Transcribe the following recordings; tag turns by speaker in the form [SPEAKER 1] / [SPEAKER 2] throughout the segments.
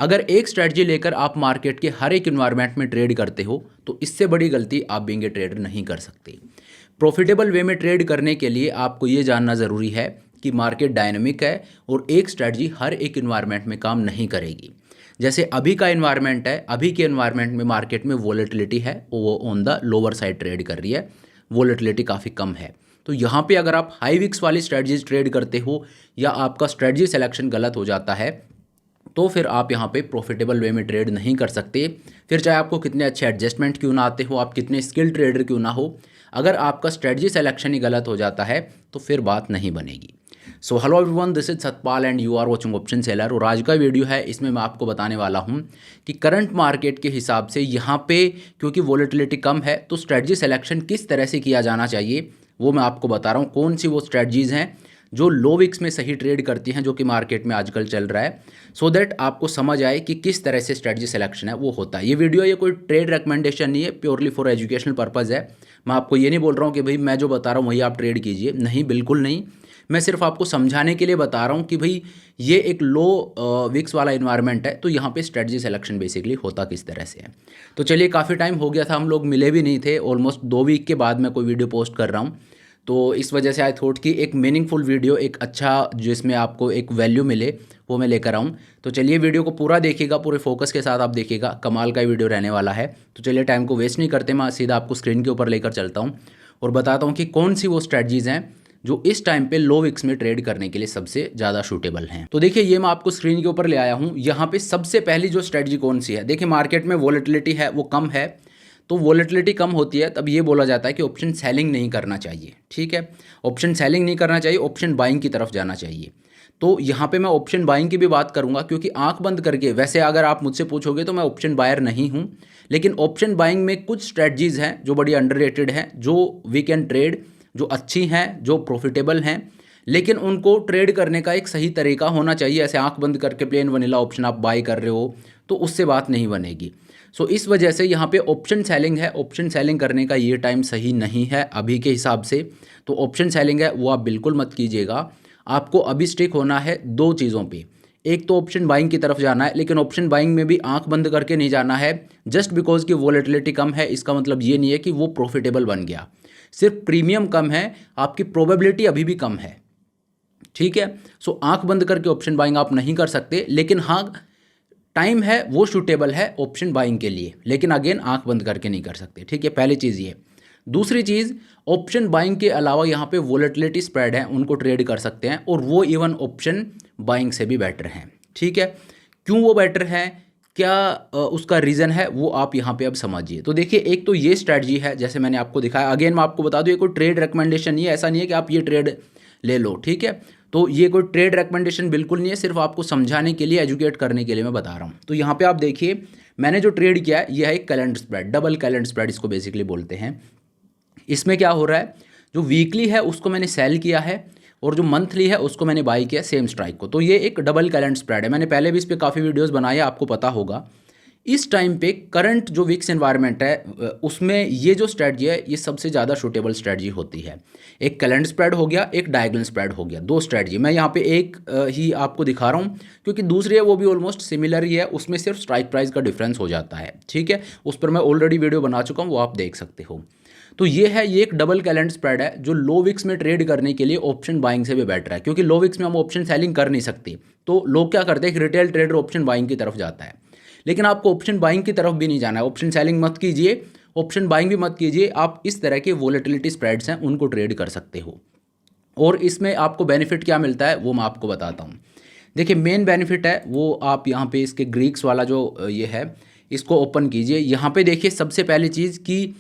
[SPEAKER 1] अगर एक स्ट्रेटजी लेकर आप मार्केट के हर एक इन्वायरमेंट में ट्रेड करते हो तो इससे बड़ी गलती आप बीइंग ए ट्रेडर नहीं कर सकते। प्रॉफिटेबल वे में ट्रेड करने के लिए आपको ये जानना ज़रूरी है कि मार्केट डायनामिक है और एक स्ट्रेटजी हर एक इन्वायरमेंट में काम नहीं करेगी। जैसे अभी का इन्वायरमेंट है, अभी के इन्वायरमेंट में मार्केट में वॉलेटिलिटी है, वो on the lower side trade कर रही है, वॉलेटिलिटी काफ़ी कम है। तो यहाँ पे अगर आप हाई विक्स वाली स्ट्रेटजीज ट्रेड करते हो या आपका स्ट्रेटजी सिलेक्शन गलत हो जाता है तो फिर आप यहाँ पे प्रॉफिटेबल वे में ट्रेड नहीं कर सकते। फिर चाहे आपको कितने अच्छे एडजस्टमेंट क्यों ना आते हो, आप कितने स्किल ट्रेडर क्यों ना हो, अगर आपका स्ट्रेटजी सिलेक्शन ही गलत हो जाता है तो फिर बात नहीं बनेगी। So hello everyone, this is Satpal and you are watching option seller. और आज का वीडियो है, इसमें मैं आपको बताने वाला हूँ कि करंट मार्केट के हिसाब से यहाँ पे क्योंकि वॉलेटिलिटी कम है तो स्ट्रेटजी सिलेक्शन किस तरह से किया जाना चाहिए वो मैं आपको बता रहा हूँ। कौन सी वो स्ट्रेटजीज़ हैं जो लो विक्स में सही ट्रेड करती हैं, जो कि मार्केट में आजकल चल रहा है, सो दैट आपको समझ आए कि किस तरह से स्ट्रेटजी सिलेक्शन है वो होता है। ये वीडियो ये कोई ट्रेड रिकमेंडेशन नहीं है, प्योरली फॉर एजुकेशनल पर्पज़ है। मैं आपको ये नहीं बोल रहा हूँ कि भाई मैं जो बता रहा हूँ वही आप ट्रेड कीजिए, नहीं, बिल्कुल नहीं। मैं सिर्फ आपको समझाने के लिए बता रहा हूँ कि भाई ये एक लो विक्स वाला इन्वायरमेंट है तो यहाँ पे स्ट्रेटजी सिलेक्शन बेसिकली होता किस तरह से है। तो चलिए, काफ़ी टाइम हो गया था, हम लोग मिले भी नहीं थे, ऑलमोस्ट 2 वीक के बाद मैं कोई वीडियो पोस्ट कर रहा हूँ। तो इस वजह से आई थॉट कि एक मीनिंगफुल वीडियो, एक अच्छा जिसमें आपको एक वैल्यू मिले वो मैं लेकर आऊँ। तो चलिए वीडियो को पूरा देखिएगा, पूरे फोकस के साथ आप देखिएगा, कमाल का वीडियो रहने वाला है। तो चलिए टाइम को वेस्ट नहीं करते, मैं सीधा आपको स्क्रीन के ऊपर लेकर चलता हूँ और बताता हूँ कि कौन सी वो स्ट्रेटजीज़ हैं जो इस टाइम पे लो विक्स में ट्रेड करने के लिए सबसे ज़्यादा सूटेबल हैं। तो देखिए, ये मैं आपको स्क्रीन के ऊपर ले आया हूँ। यहाँ पे सबसे पहली जो स्ट्रेटजी कौन सी है, देखिए मार्केट में वॉलेटिलिटी है वो कम है, तो वॉलेटिलिटी कम होती है तब ये बोला जाता है कि ऑप्शन सेलिंग नहीं करना चाहिए। ठीक है, ऑप्शन सेलिंग नहीं करना चाहिए, ऑप्शन बाइंग की तरफ जाना चाहिए। तो यहाँ पे मैं ऑप्शन बाइंग की भी बात करूँगा, क्योंकि आंख बंद करके, वैसे अगर आप मुझसे पूछोगे तो मैं ऑप्शन बायर नहीं हूँ, लेकिन ऑप्शन बाइंग में कुछ स्ट्रेटजीज़ हैं जो बड़ी अंडररेटेड हैं, जो वी कैन ट्रेड, जो अच्छी हैं, जो प्रॉफिटेबल हैं, लेकिन उनको ट्रेड करने का एक सही तरीका होना चाहिए। ऐसे आंख बंद करके प्लेन वनीला ऑप्शन आप बाय कर रहे हो तो उससे बात नहीं बनेगी। सो इस वजह से यहाँ पे ऑप्शन सेलिंग है, ऑप्शन सेलिंग करने का ये टाइम सही नहीं है अभी के हिसाब से। तो ऑप्शन सेलिंग है वो आप बिल्कुल मत कीजिएगा। आपको अभी स्टिक होना है 2 चीज़ों पे, एक तो ऑप्शन बाइंग की तरफ जाना है, लेकिन ऑप्शन बाइंग में भी आंख बंद करके नहीं जाना है। जस्ट बिकॉज की वॉलेटिलिटी कम है इसका मतलब ये नहीं है कि वो प्रॉफिटेबल बन गया, सिर्फ प्रीमियम कम है, आपकी प्रोबेबिलिटी अभी भी कम है। ठीक है, सो आंख बंद करके ऑप्शन बाइंग आप नहीं कर सकते, लेकिन हाँ टाइम है वो सूटेबल है ऑप्शन बाइंग के लिए, लेकिन अगेन आंख बंद करके नहीं कर सकते। ठीक है, पहली चीज़ ये। दूसरी चीज़, ऑप्शन बाइंग के अलावा यहाँ पे वॉलेटिलिटी स्प्रेड है, उनको ट्रेड कर सकते हैं, और वो इवन ऑप्शन बाइंग से भी बेटर हैं। ठीक है, क्यों वो बेटर है, क्या उसका रीज़न है, वो आप यहाँ पे अब समझिए। तो देखिए, एक तो ये स्ट्रैटेजी है जैसे मैंने आपको दिखाया। अगेन मैं आपको बता दूँ, ये कोई ट्रेड रिकमेंडेशन नहीं है, ऐसा नहीं है कि आप ये ट्रेड ले लो। ठीक है, तो ये कोई ट्रेड रिकमेंडेशन बिल्कुल नहीं है, सिर्फ आपको समझाने के लिए, एजुकेट करने के लिए मैं बता रहा हूँ। तो यहाँ पे आप देखिए, मैंने जो ट्रेड किया है यह है एक calendar spread, double calendar spread इसको बेसिकली बोलते हैं। इसमें क्या हो रहा है, जो वीकली है उसको मैंने सेल किया है और जो मंथली है उसको मैंने बाई किया सेम स्ट्राइक को। तो ये एक डबल कैलेंडर स्प्रेड है। मैंने पहले भी इस पर काफ़ी वीडियोस बनाए हैं, आपको पता होगा। इस टाइम पे करंट जो विक्स एनवायरनमेंट है उसमें ये जो स्ट्रेटजी है ये सबसे ज़्यादा सूटेबल स्ट्रेटजी होती है। एक कैलेंडर स्प्रेड हो गया, एक डायगोनल स्प्रेड हो गया, 2 स्ट्रेटजी। मैं यहाँ पे एक ही आपको दिखा रहा हूँ क्योंकि दूसरी है वो भी ऑलमोस्ट सिमिलर ही है, उसमें सिर्फ स्ट्राइक प्राइस का डिफरेंस हो जाता है। ठीक है, उस पर मैं ऑलरेडी वीडियो बना चुका हूँ, वो आप देख सकते हो। तो ये है, ये एक डबल कैलेंडर स्प्रेड है जो लो विक्स में ट्रेड करने के लिए ऑप्शन बाइंग से भी बेटर है, क्योंकि लो विक्स में हम ऑप्शन सेलिंग कर नहीं सकते। तो लोग क्या करते हैं, एक रिटेल ट्रेडर ऑप्शन बाइंग की तरफ जाता है, लेकिन आपको ऑप्शन बाइंग की तरफ भी नहीं जाना है। ऑप्शन सेलिंग मत कीजिए, ऑप्शन बाइंग भी मत कीजिए, आप इस तरह के वॉलेटिलिटी स्प्रेड्स हैं उनको ट्रेड कर सकते हो। और इसमें आपको बेनिफिट क्या मिलता है वो मैं आपको बताता हूँ। देखिए, मेन बेनिफिट है वो आप यहाँ पे इसके ग्रीक्स वाला जो ये है इसको ओपन कीजिए। यहाँ पे देखिए, सबसे पहली चीज़ कि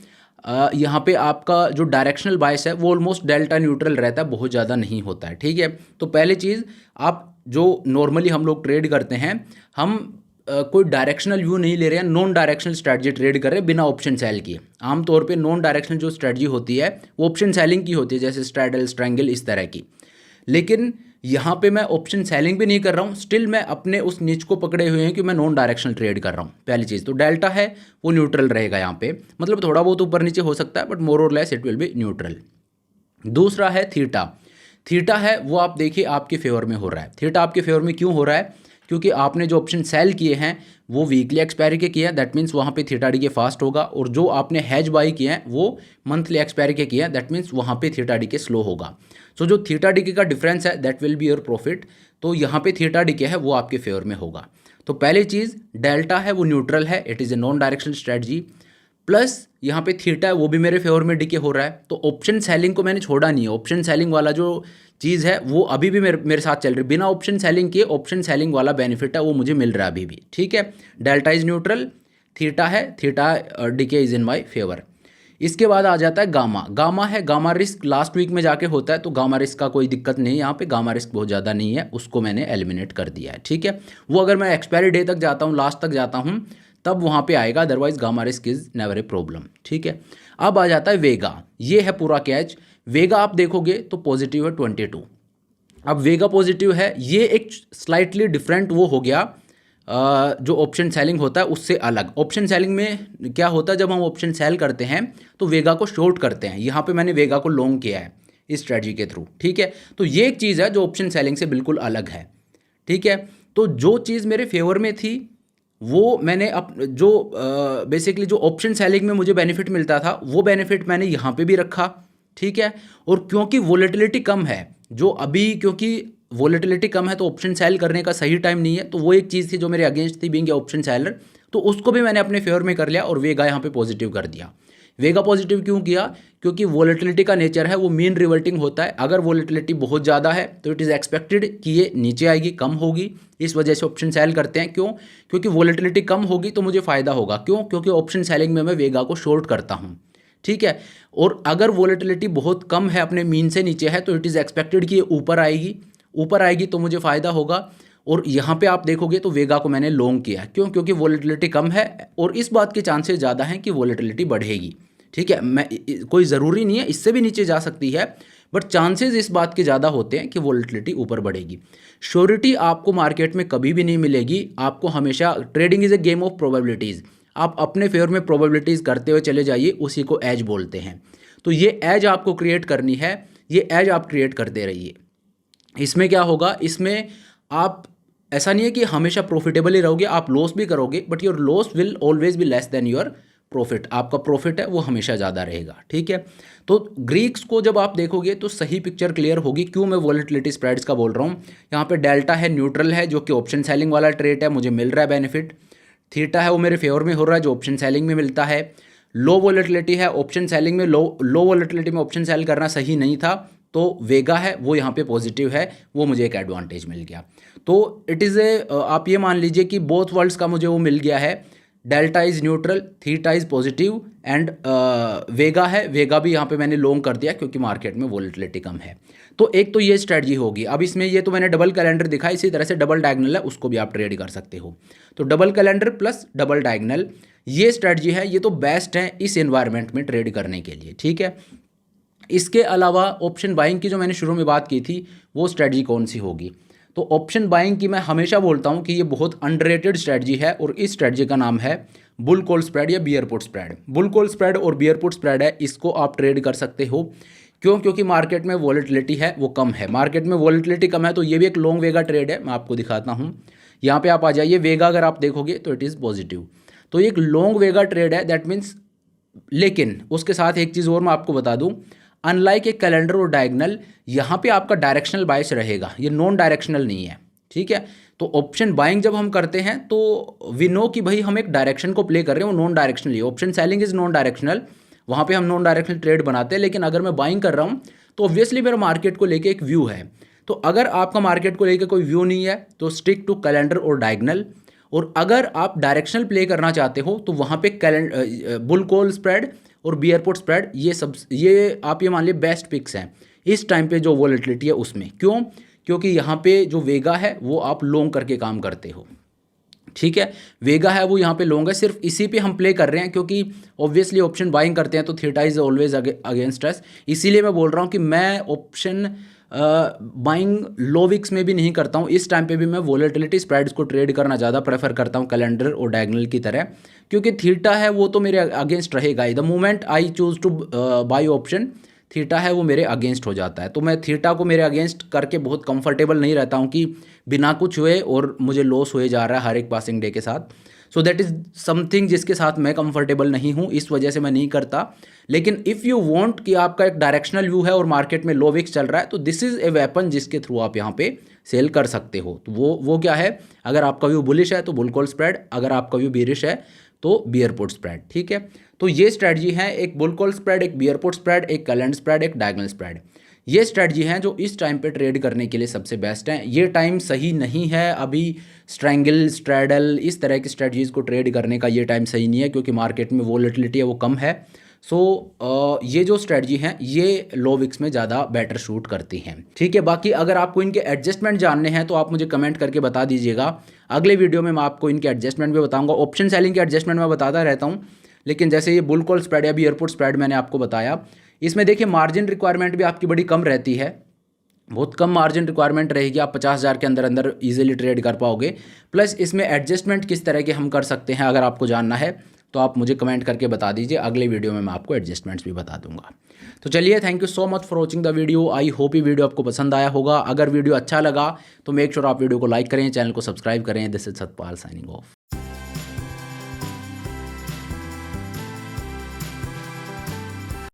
[SPEAKER 1] यहाँ पे आपका जो डायरेक्शनल बायस है वो ऑलमोस्ट डेल्टा न्यूट्रल रहता है, बहुत ज़्यादा नहीं होता है। ठीक है, तो पहली चीज़, आप जो नॉर्मली हम लोग ट्रेड करते हैं, हम कोई डायरेक्शनल व्यू नहीं ले रहे हैं, नॉन डायरेक्शनल स्ट्रेटजी ट्रेड कर रहे हैं बिना ऑप्शन सेल किए। आमतौर पे नॉन डायरेक्शनल जो स्ट्रेटजी होती है वो ऑप्शन सेलिंग की होती है, जैसे स्ट्रैडल, स्ट्रैंगल, इस तरह की। लेकिन यहाँ पे मैं ऑप्शन सेलिंग भी नहीं कर रहा हूँ, स्टिल मैं अपने उस निच को पकड़े हुए हैं कि मैं नॉन डायरेक्शनल ट्रेड कर रहा हूँ। पहली चीज़ तो डेल्टा है वो न्यूट्रल रहेगा यहाँ पे, मतलब थोड़ा बहुत ऊपर नीचे हो सकता है बट मोर और less it will be neutral. दूसरा है थीटा। थीटा है वो आप देखिए आपके फेवर में हो रहा है। थीटा आपके फेवर में क्यों हो रहा है, क्योंकि आपने जो ऑप्शन सेल किए हैं वो वीकली एक्सपायरी के किए हैं, दैट मीन्स वहाँ पे थीटा डी के फास्ट होगा, और जो आपने हैज बाई किए हैं वो मंथली एक्सपायरी के किए हैं, दैट मीन्स वहाँ पे थीटा डी के स्लो होगा। सो जो थीटा डी के का डिफरेंस है that will be your profit. तो यहाँ पे थीटा डी के है वो आपके फेवर में होगा। तो पहली चीज़ डेल्टा है वो न्यूट्रल है, it is a non directional strategy, plus यहाँ पे थीटा है वो भी मेरे फेवर में डीके हो रहा है। तो ऑप्शन सेलिंग को मैंने छोड़ा नहीं है, ऑप्शन सेलिंग वाला जो चीज़ है वो अभी भी मेरे साथ चल रही है, बिना ऑप्शन सेलिंग किए ऑप्शन सेलिंग वाला बेनिफिट है वो मुझे मिल रहा है अभी भी, ठीक है। डेल्टा इज़ न्यूट्रल, थीटा है, theta DK is in my favour. इसके बाद आ जाता है गामा। गामा है, गामा रिस्क लास्ट वीक में जाके होता है, तो गामा रिस्क का कोई दिक्कत नहीं है, यहाँ पे गामा रिस्क बहुत ज़्यादा नहीं है, उसको मैंने एलिमिनेट कर दिया है, ठीक है। वो अगर मैं एक्सपायरी डे तक जाता हूँ, लास्ट तक जाता हूँ, तब वहाँ पे आएगा, otherwise gamma risk is never a problem, ठीक है। अब आ जाता है वेगा, ये है पूरा कैच। वेगा आप देखोगे तो पॉजिटिव है 22। अब वेगा पॉजिटिव है, ये एक स्लाइटली डिफरेंट वो हो गया, जो ऑप्शन सेलिंग होता है उससे अलग। ऑप्शन सेलिंग में क्या होता है, जब हम ऑप्शन सेल करते हैं तो वेगा को शॉर्ट करते हैं, यहाँ पे मैंने वेगा को लॉन्ग किया है इस स्ट्रेटजी के थ्रू, ठीक है। तो ये एक चीज़ है जो ऑप्शन सेलिंग से बिल्कुल अलग है, ठीक है। तो जो चीज़ मेरे फेवर में थी वो मैंने जो बेसिकली जो ऑप्शन सेलिंग में मुझे बेनिफिट मिलता था वो बेनिफिट मैंने यहाँ पे भी रखा, ठीक है। और क्योंकि वोलेटिलिटी कम है, जो अभी क्योंकि वोलेटिलिटी कम है तो ऑप्शन सेल करने का सही टाइम नहीं है, तो वो एक चीज़ थी जो मेरे अगेंस्ट थी बीइंग ए ऑप्शन सेलर, तो उसको भी मैंने अपने फेवर में कर लिया और वेगा यहाँ पे पॉजिटिव कर दिया। वेगा पॉजिटिव क्यों किया, क्योंकि वोलेटिलिटी का नेचर है वो मीन रिवर्टिंग होता है। अगर वोलेटिलिटी बहुत ज़्यादा है तो इट इज़ एक्सपेक्टेड कि ये नीचे आएगी, कम होगी, इस वजह से ऑप्शन सेल करते हैं। क्यों, क्योंकि वोलेटिलिटी कम होगी तो मुझे फ़ायदा होगा। क्यों, क्योंकि ऑप्शन सेलिंग में मैं वेगा को शॉर्ट करता हूँ, ठीक है। और अगर वोलेटिलिटी बहुत कम है, अपने मीन से नीचे है, तो इट इज़ एक्सपेक्टेड कि ये ऊपर आएगी, ऊपर आएगी तो मुझे फ़ायदा होगा। और यहाँ पे आप देखोगे तो वेगा को मैंने लॉन्ग किया, क्यों, क्योंकि वोलेटिलिटी कम है और इस बात के चांसेस ज़्यादा हैं कि वोलेटिलिटी बढ़ेगी, ठीक है। मैं कोई ज़रूरी नहीं है, इससे भी नीचे जा सकती है, बट चांसेस इस बात के ज़्यादा होते हैं कि वोलेटिलिटी ऊपर बढ़ेगी। श्योरिटी आपको मार्केट में कभी भी नहीं मिलेगी, आपको हमेशा, trading is a game of probabilities, आप अपने फेवर में प्रोबेबिलिटीज़ करते हुए चले जाइए, उसी को एज बोलते हैं। तो ये एज आपको क्रिएट करनी है, ये एज आप क्रिएट करते रहिए। इसमें क्या होगा, इसमें आप ऐसा नहीं है कि हमेशा प्रॉफिटेबल ही रहोगे, आप लॉस भी करोगे, but your loss will always be less than your profit. आपका प्रॉफिट है वो हमेशा ज़्यादा रहेगा, ठीक है। तो ग्रीक्स को जब आप देखोगे तो सही पिक्चर क्लियर होगी। क्यों मैं वोलेटिलिटी स्प्रेड्स का बोल रहा हूँ, यहाँ पे डेल्टा है, न्यूट्रल है, जो कि ऑप्शन सेलिंग वाला ट्रेड है, मुझे मिल रहा है बेनिफिट। थीटा है वो मेरे फेवर में हो रहा है, जो ऑप्शन सेलिंग में मिलता है। लो वोलेटिलिटी है, ऑप्शन सेलिंग में लो वोलेटिलिटी में ऑप्शन सेल करना सही नहीं था, तो वेगा है वो यहाँ पे पॉजिटिव है, वो मुझे एक एडवांटेज मिल गया। तो इट इज़ ए, आप ये मान लीजिए कि बोथ वर्ल्ड्स का मुझे वो मिल गया है। Delta is neutral, theta is positive and vega है, वेगा भी यहाँ पे मैंने लॉन्ग कर दिया क्योंकि मार्केट में वोलेटिलिटी कम है। तो एक तो ये स्ट्रेटजी होगी। अब इसमें ये तो मैंने डबल कैलेंडर दिखा, इसी तरह से डबल डायगनल है, उसको भी आप ट्रेड कर सकते हो। तो double calendar plus double diagonal ये स्ट्रेटजी है, ये तो बेस्ट है इस एनवायरनमेंट में ट्रेड करने के लिए, ठीक है। इसके अलावा ऑप्शन बाइंग की जो मैंने शुरू में बात की थी, वो स्ट्रेटजी कौन सी होगी, तो ऑप्शन बाइंग की मैं हमेशा बोलता हूँ कि ये बहुत अंडररेटेड स्ट्रेटजी है, और इस स्ट्रेटजी का नाम है बुल कॉल स्प्रेड या beer put spread. Bull call spread और बियर पुट स्प्रेड है, इसको आप ट्रेड कर सकते हो। क्यों, क्योंकि मार्केट में वॉलेटिलिटी है वो कम है, मार्केट में वॉलेटिलिटी कम है, तो ये भी एक लॉन्ग वेगा ट्रेड है। मैं आपको दिखाता हूँ, यहाँ पे आप आ जाइए, वेगा अगर आप देखोगे तो इट इज़ पॉजिटिव, तो ये एक लॉन्ग वेगा ट्रेड है, दैट मीन्स। लेकिन उसके साथ एक चीज़ और मैं आपको बता दूँ, अनलाइक एक कैलेंडर और डायगनल, यहाँ पे आपका डायरेक्शनल बायस रहेगा, ये नॉन डायरेक्शनल नहीं है, ठीक है। तो ऑप्शन बाइंग जब हम करते हैं तो वी नो कि भाई हम एक डायरेक्शन को प्ले कर रहे हैं, वो नॉन डायरेक्शनल है। Option selling is non directional, वहाँ पे हम नॉन डायरेक्शनल ट्रेड बनाते हैं। लेकिन अगर मैं बाइंग कर रहा हूँ तो ऑब्वियसली मेरा मार्केट को लेके एक व्यू है। तो अगर आपका मार्केट को लेके कोई व्यू नहीं है तो स्टिक टू कैलेंडर और डायगनल। और अगर आप डायरेक्शनल प्ले करना चाहते हो तो वहाँ पे बुल कॉल स्प्रेड और बियर पुट स्प्रेड, ये आप ये मान लीजिए बेस्ट पिक्स हैं इस टाइम पे जो वॉलेटिलिटी है उसमें। क्यों, क्योंकि यहाँ पे जो वेगा है वो आप लॉन्ग करके काम करते हो, ठीक है। वेगा है वो यहाँ पे लॉन्ग है, सिर्फ इसी पे हम प्ले कर रहे हैं, क्योंकि ऑब्वियसली ऑप्शन बाइंग करते हैं तो theta is always against us. इसीलिए मैं बोल रहा हूँ कि मैं ऑप्शन बाइंग लो विक्स में भी नहीं करता हूँ, इस टाइम पे भी मैं वोलेटिलिटी स्प्रेड्स को ट्रेड करना ज़्यादा प्रेफर करता हूँ कैलेंडर और डायगनल की तरह, क्योंकि थीटा है वो तो मेरे अगेंस्ट रहेगा ही। The moment I choose to buy option, theta है वो मेरे अगेंस्ट हो जाता है। तो मैं थीटा को मेरे अगेंस्ट करके बहुत कंफर्टेबल नहीं रहता हूँ कि बिना कुछ हुए और मुझे लॉस हुए जा रहा है हर एक पासिंग डे के साथ। सो दैट इज़ समथिंग जिसके साथ मैं कंफर्टेबल नहीं हूँ, इस वजह से मैं नहीं करता। लेकिन इफ़ यू वांट कि आपका एक डायरेक्शनल व्यू है और मार्केट में लो विक्स चल रहा है, तो दिस इज़ ए वेपन जिसके थ्रू आप यहाँ पे सेल कर सकते हो। तो वो क्या है, अगर आपका व्यू बुलिश है तो बुल कॉल स्प्रेड, अगर आपका व्यू बेरिश है तो बियर पुट स्प्रेड। ठीक है, तो ये स्ट्रैटेजी है, एक बुल कॉल स्प्रेड, एक बियर पुट स्प्रेड, एक कैलेंडर स्प्रेड, एक डायगोनल स्प्रेड। ये स्ट्रैटेजी हैं जो इस टाइम पे ट्रेड करने के लिए सबसे बेस्ट हैं। ये टाइम सही नहीं है अभी स्ट्रैंगल, स्ट्रैडल, इस तरह की स्ट्रैटेजीज़ को ट्रेड करने का ये टाइम सही नहीं है, क्योंकि मार्केट में वोलेटिलिटी है वो कम है। सो ये जो स्ट्रैटेजी हैं ये लो विक्स में ज़्यादा बेटर शूट करती हैं। ठीक है, बाकी अगर आपको इनके एडजस्टमेंट जानने हैं तो आप मुझे कमेंट करके बता दीजिएगा। अगले वीडियो में मैं आपको इनके एडजस्टमेंट भी बताऊंगा। ऑप्शन सेलिंग के एडजस्टमेंट मैं बताता रहता हूँ, लेकिन जैसे ये बुल कॉल स्प्रेड या बियर पुट स्प्रेड मैंने आपको बताया, इसमें देखिए मार्जिन रिक्वायरमेंट भी आपकी बड़ी कम रहती है, बहुत कम मार्जिन रिक्वायरमेंट रहेगी, आप 50,000 के अंदर अंदर इजीली ट्रेड कर पाओगे। प्लस इसमें एडजस्टमेंट किस तरह के हम कर सकते हैं, अगर आपको जानना है तो आप मुझे कमेंट करके बता दीजिए, अगले वीडियो में मैं आपको एडजस्टमेंट्स भी बता दूंगा। तो चलिए, thank you so much for watching the video. I hope ये वीडियो आपको पसंद आया होगा। अगर वीडियो अच्छा लगा तो मेक श्योर आप वीडियो को लाइक करें, चैनल को सब्सक्राइब करें। This is Satpal signing off.